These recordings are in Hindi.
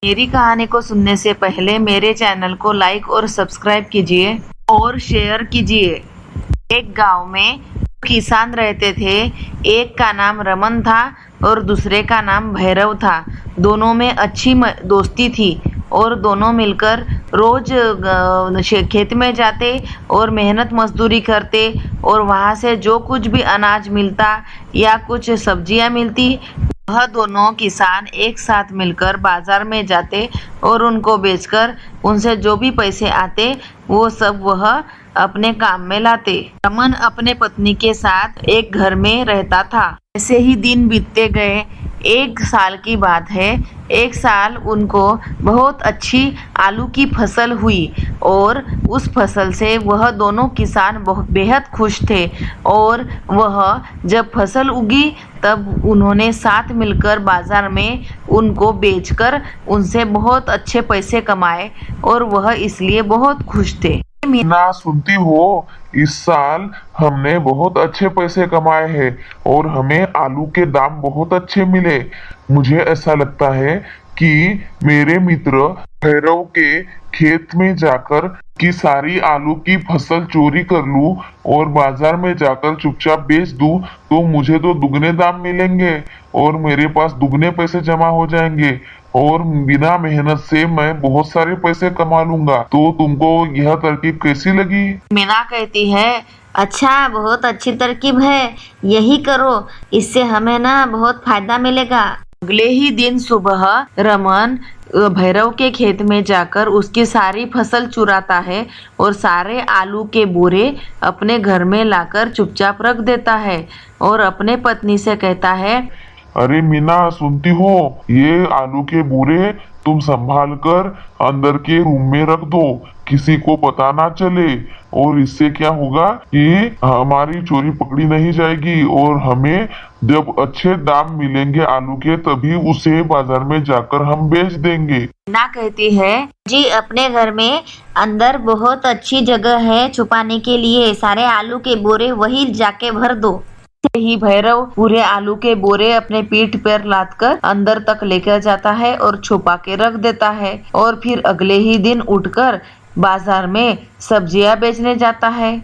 मेरी कहानी को सुनने से पहले मेरे चैनल को लाइक और सब्सक्राइब कीजिए और शेयर कीजिए। एक गांव में किसान रहते थे। एक का नाम रमन था और दूसरे का नाम भैरव था। दोनों में अच्छी दोस्ती थी और दोनों मिलकर रोज खेत में जाते और मेहनत मजदूरी करते और वहाँ से जो कुछ भी अनाज मिलता या कुछ सब्जियाँ मिलती वह दोनों किसान एक साथ मिलकर बाजार में जाते और उनको बेचकर उनसे जो भी पैसे आते वो सब वह अपने काम में लाते। रमन अपने पत्नी के साथ एक घर में रहता था। ऐसे ही दिन बीतते गए। एक साल की बात है। एक साल उनको बहुत अच्छी आलू की फसल हुई और उस फसल से वह दोनों किसान बहुत बेहद खुश थे और वह जब फसल उगी तब उन्होंने साथ मिलकर बाजार में उनको बेचकर उनसे बहुत अच्छे पैसे कमाए और वह इसलिए बहुत खुश थे। ना सुनती हो, इस साल हमने बहुत अच्छे पैसे कमाए हैं और हमें आलू के दाम बहुत अच्छे मिले। मुझे ऐसा लगता है कि मेरे मित्र भैरव के खेत में जाकर की सारी आलू की फसल चोरी कर लूं और बाजार में जाकर चुपचाप बेच दूं तो मुझे तो दुगने दाम मिलेंगे और मेरे पास दुगने पैसे जमा हो जाएंगे और बिना मेहनत से मैं बहुत सारे पैसे कमा लूंगा। तो तुमको यह तरकीब कैसी लगी? मीना कहती है, अच्छा, बहुत अच्छी तरकीब है, यही करो, इससे हमें ना बहुत फायदा मिलेगा। अगले ही दिन सुबह रमन भैरव के खेत में जाकर उसकी सारी फसल चुराता है और सारे आलू के बोरे अपने घर में लाकर चुपचाप रख देता है और अपने पत्नी से कहता है, अरे मीना सुनती हो, ये आलू के बोरे तुम संभाल कर अंदर के रूम में रख दो, किसी को पता ना चले और इससे क्या होगा कि हमारी चोरी पकड़ी नहीं जाएगी और हमें जब अच्छे दाम मिलेंगे आलू के तभी उसे बाजार में जाकर हम बेच देंगे। ना कहती है, जी अपने घर में अंदर बहुत अच्छी जगह है छुपाने के लिए, सारे आलू के बोरे वही जाके भर दो। ही भैरव पूरे आलू के बोरे अपने पीठ पर लादकर अंदर तक लेकर जाता है और छुपा के रख देता है और फिर अगले ही दिन उठकर बाजार में सब्जियां बेचने जाता है।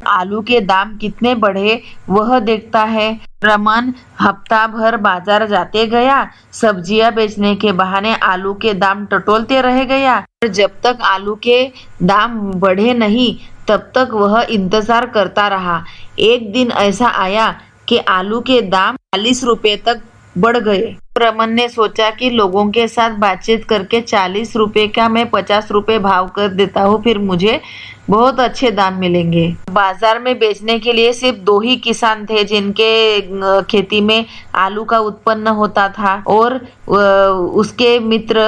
आलू के दाम कितने बढ़े वह देखता है। रमन हफ्ता भर बाजार जाते गया, सब्जियां बेचने के बहाने आलू के दाम टटोलते रह गया। जब तक आलू के दाम बढ़े नहीं तब तक वह इंतजार करता रहा। एक दिन ऐसा आया कि आलू के दाम 40 रुपए तक बढ़ गए। रमन ने सोचा कि लोगों के साथ बातचीत करके 40 रुपए का मैं 50 रुपए भाव कर देता हूँ, फिर मुझे बहुत अच्छे दाम मिलेंगे। बाजार में बेचने के लिए सिर्फ 2 ही किसान थे जिनके खेती में आलू का उत्पन्न होता था और उसके मित्र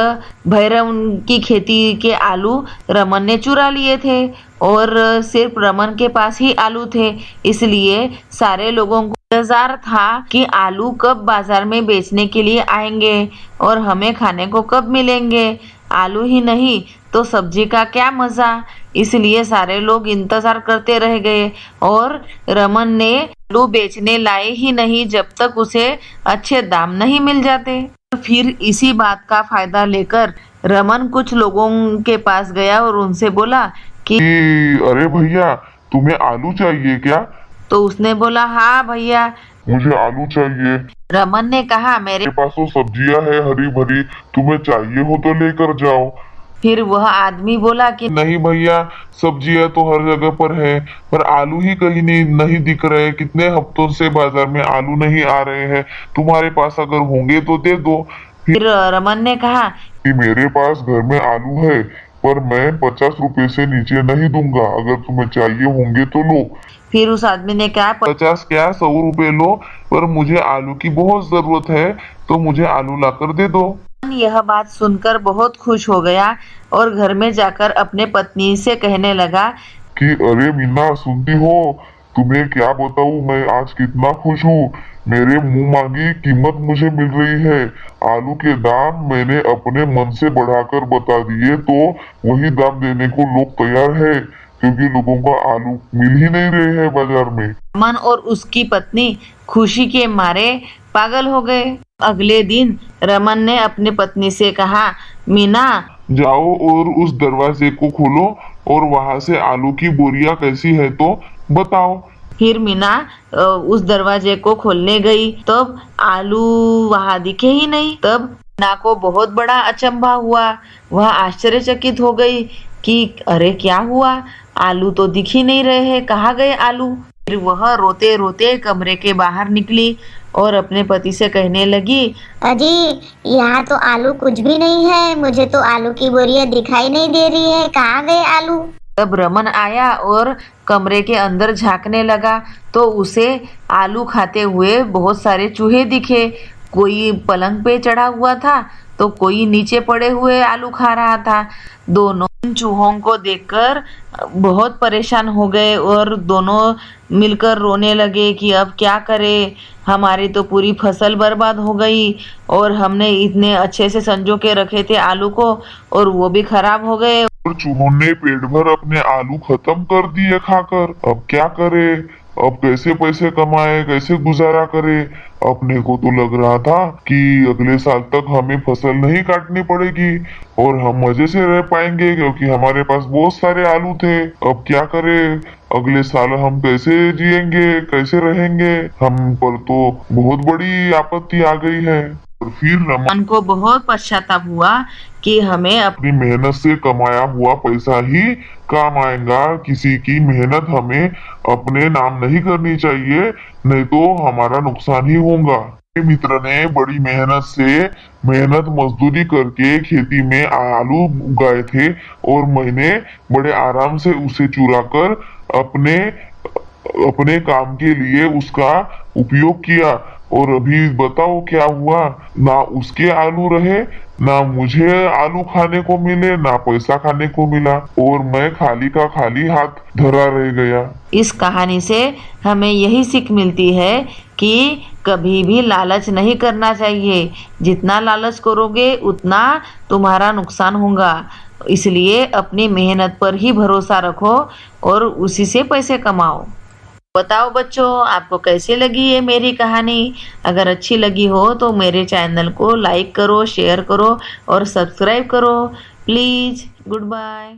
भैरव की खेती के आलू रमन ने चुरा लिए थे और सिर्फ रमन के पास ही आलू थे, इसलिए सारे लोगों को इंतजार था कि आलू कब बाजार में बेचने के लिए आएंगे और हमें खाने को कब मिलेंगे। आलू ही नहीं तो सब्जी का क्या मजा। इसलिए सारे लोग इंतजार करते रह गए और रमन ने आलू बेचने लाए ही नहीं जब तक उसे अच्छे दाम नहीं मिल जाते। फिर इसी बात का फायदा लेकर रमन कुछ लोगों के पास गया और उनसे बोला कि अरे भैया, तुम्हें आलू चाहिए क्या? तो उसने बोला, हाँ भैया, मुझे आलू चाहिए। रमन ने कहा, मेरे पास तो सब्जियां है हरी भरी, तुम्हें चाहिए हो तो लेकर जाओ। फिर वह आदमी बोला कि नहीं भैया, सब्जियां तो हर जगह पर है पर आलू ही कहीं नहीं दिख रहे। कितने हफ्तों से बाजार में आलू नहीं आ रहे हैं, तुम्हारे पास अगर होंगे तो दे दो। फिर रमन ने कहा कि मेरे पास घर में आलू है पर मैं 50 रुपए से नीचे नहीं दूंगा, अगर तुम्हें चाहिए होंगे तो लो। फिर उस आदमी ने कहा, 50 क्या 100 रुपए लो, पर मुझे आलू की बहुत जरूरत है तो मुझे आलू लाकर दे दो। यह बात सुनकर बहुत खुश हो गया और घर में जाकर अपने पत्नी से कहने लगा कि अरे मीना सुनती हो, तुम्हें क्या बताऊं मैं आज कितना खुश हूँ। मेरे मुंह मांगी कीमत मुझे मिल रही है। आलू के दाम मैंने अपने मन से बढ़ाकर बता दिए तो वही दाम देने को लोग तैयार है। क्योंकि लोगों को आलू मिल ही नहीं रहे हैं बाजार में। रमन और उसकी पत्नी खुशी के मारे पागल हो गए। अगले दिन रमन ने अपनी पत्नी से कहा, मीना, जाओ और उस दरवाजे को खोलो और वहां से आलू की बोरियां कैसी है तो बताओ। फिर मीना उस दरवाजे को खोलने गई, तब आलू वहां दिखे ही नहीं। तब मीना को बहुत बड़ा अचंभा हुआ। वह आश्चर्यचकित हो गई कि अरे क्या हुआ, आलू तो दिख ही नहीं रहे हैं, कहाँ गए आलू। फिर वह रोते रोते कमरे के बाहर निकली और अपने पति से कहने लगी, अजी, यहाँ तो आलू कुछ भी नहीं है, मुझे तो आलू की बोरियां दिखाई नहीं दे रही है, कहाँ गए आलू। तब रमन आया और कमरे के अंदर झांकने लगा तो उसे आलू खाते हुए बहुत सारे चूहे दिखे। कोई पलंग पे चढ़ा हुआ था तो कोई नीचे पड़े हुए आलू खा रहा था। दोनों चूहों को देखकर बहुत परेशान हो गए और दोनों मिलकर रोने लगे कि अब क्या करें, हमारी तो पूरी फसल बर्बाद हो गई और हमने इतने अच्छे से संजो के रखे थे आलू को और वो भी खराब हो गए। और चूहों ने पेट भर अपने आलू खत्म कर दिए खाकर। अब क्या करे, अब कैसे पैसे कमाए, कैसे गुजारा करे। अपने को तो लग रहा था कि अगले साल तक हमें फसल नहीं काटनी पड़ेगी और हम मजे से रह पाएंगे क्योंकि हमारे पास बहुत सारे आलू थे। अब क्या करे, अगले साल हम कैसे जिएंगे, कैसे रहेंगे। हम पर तो बहुत बड़ी आपत्ति आ गई है। और फिर रमन को बहुत पश्चाताप हुआ कि हमें अपनी मेहनत से कमाया हुआ पैसा ही काम आएगा, किसी की मेहनत हमें अपने नाम नहीं करनी चाहिए, नहीं तो हमारा नुकसान ही होगा। मेरे मित्र ने बड़ी मेहनत मजदूरी करके खेती में आलू उगाए थे और मैंने बड़े आराम से उसे चुरा कर अपने अपने काम के लिए उसका उपयोग किया। और अभी बताओ क्या हुआ, ना उसके आलू रहे, ना मुझे आलू खाने को मिले, ना पैसा खाने को मिला और मैं खाली का खाली हाथ धरा रह गया। इस कहानी से हमें यही सीख मिलती है कि कभी भी लालच नहीं करना चाहिए। जितना लालच करोगे उतना तुम्हारा नुकसान होगा। इसलिए अपनी मेहनत पर ही भरोसा रखो और उसी से पैसे कमाओ। बताओ बच्चों, आपको कैसी लगी ये मेरी कहानी। अगर अच्छी लगी हो तो मेरे चैनल को लाइक करो, शेयर करो और सब्सक्राइब करो प्लीज। Good bye.